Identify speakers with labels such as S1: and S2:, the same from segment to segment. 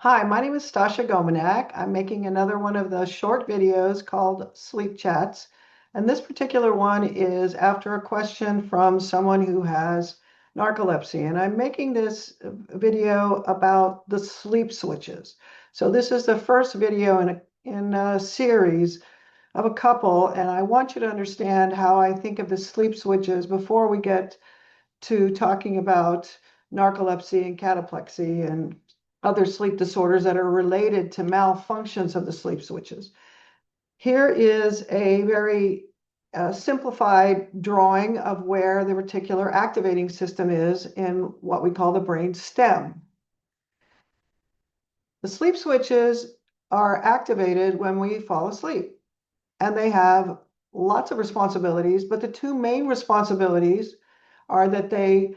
S1: Hi, my name is Stasha Gominak. I'm making another one of the short videos called Sleep Chats. And this particular one is after a question from someone who has narcolepsy. And I'm making this video about the sleep switches. So this is the first video in a series of a couple. And I want you to understand how I think of the sleep switches before we get to talking about narcolepsy and cataplexy and other sleep disorders that are related to malfunctions of the sleep switches. Here is a very simplified drawing of where the reticular activating system is in what we call the brain stem. The sleep switches are activated when we fall asleep, and they have lots of responsibilities, but the two main responsibilities are that they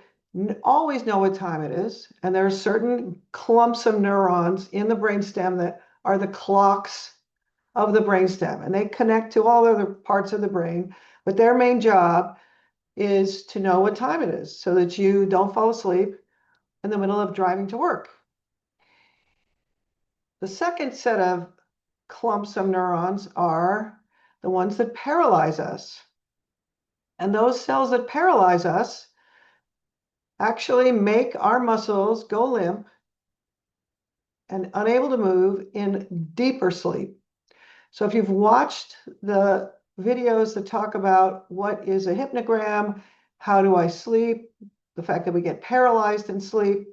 S1: always know what time it is, and there are certain clumps of neurons in the brainstem that are the clocks of the brainstem, and they connect to all other parts of the brain, but their main job is to know what time it is so that you don't fall asleep in the middle of driving to work. The second set of clumps of neurons are the ones that paralyze us. And those cells that paralyze us actually make our muscles go limp and unable to move in deeper sleep. So if you've watched the videos that talk about what is a hypnogram, how do I sleep, the fact that we get paralyzed in sleep,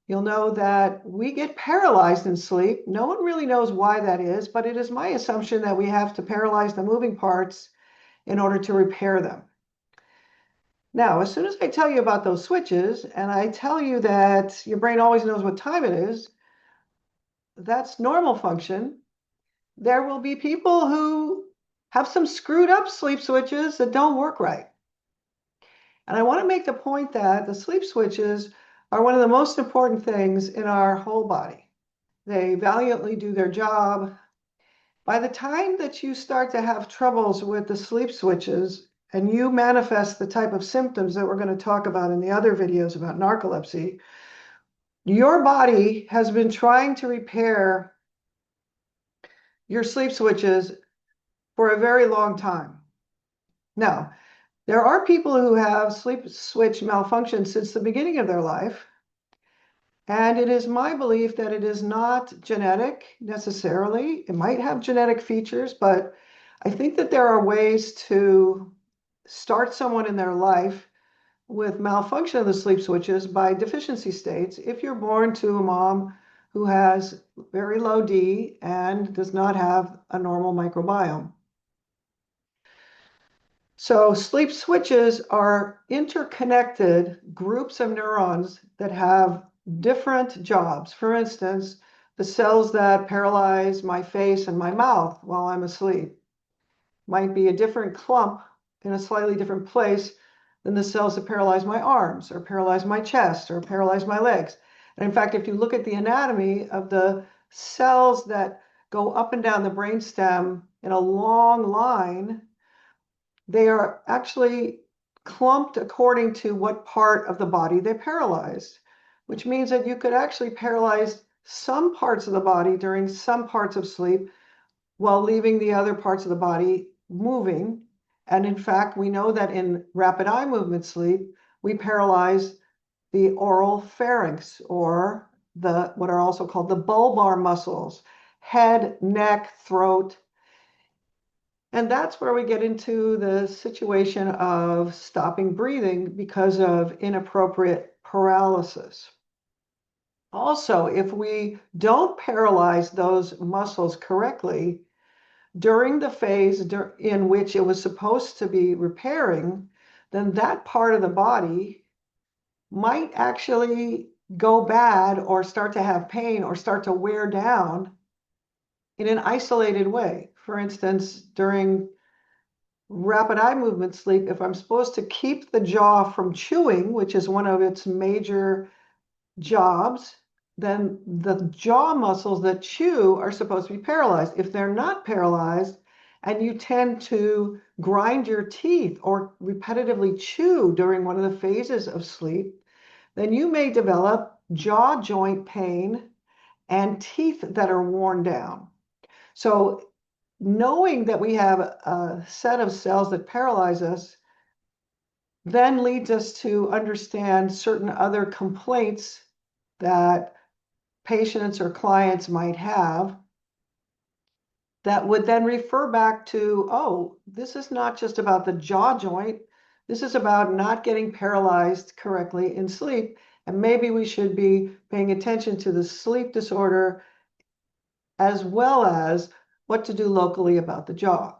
S1: you'll know that we get paralyzed in sleep. No one really knows why that is, but it is my assumption that we have to paralyze the moving parts in order to repair them. Now, as soon as I tell you about those switches and I tell you that your brain always knows what time it is, that's normal function. There will be people who have some screwed up sleep switches that don't work right. And I want to make the point that the sleep switches are one of the most important things in our whole body. They valiantly do their job. By the time that you start to have troubles with the sleep switches and you manifest the type of symptoms that we're going to talk about in the other videos about narcolepsy, your body has been trying to repair your sleep switches for a very long time. Now, there are people who have sleep switch malfunction since the beginning of their life, and it is my belief that it is not genetic necessarily. It might have genetic features, but I think that there are ways to start someone in their life with malfunction of the sleep switches by deficiency states if you're born to a mom who has very low D and does not have a normal microbiome. So sleep switches are interconnected groups of neurons that have different jobs. For instance, the cells that paralyze my face and my mouth while I'm asleep might be a different clump in a slightly different place than the cells that paralyze my arms or paralyze my chest or paralyze my legs. And in fact, if you look at the anatomy of the cells that go up and down the brainstem in a long line, they are actually clumped according to what part of the body they paralyzed, which means that you could actually paralyze some parts of the body during some parts of sleep while leaving the other parts of the body moving. And in fact, we know that in rapid eye movement sleep, we paralyze the oral pharynx or the what are also called the bulbar muscles, head, neck, throat. And that's where we get into the situation of stopping breathing because of inappropriate paralysis. Also, if we don't paralyze those muscles correctly during the phase in which it was supposed to be repairing, then that part of the body might actually go bad or start to have pain or start to wear down in an isolated way. For instance, during rapid eye movement sleep, if I'm supposed to keep the jaw from chewing, which is one of its major jobs, then the jaw muscles that chew are supposed to be paralyzed. If they're not paralyzed and you tend to grind your teeth or repetitively chew during one of the phases of sleep, then you may develop jaw joint pain and teeth that are worn down. So knowing that we have a set of cells that paralyze us then leads us to understand certain other complaints that patients or clients might have that would then refer back to, oh, this is not just about the jaw joint. This is about not getting paralyzed correctly in sleep. And maybe we should be paying attention to the sleep disorder as well as what to do locally about the jaw.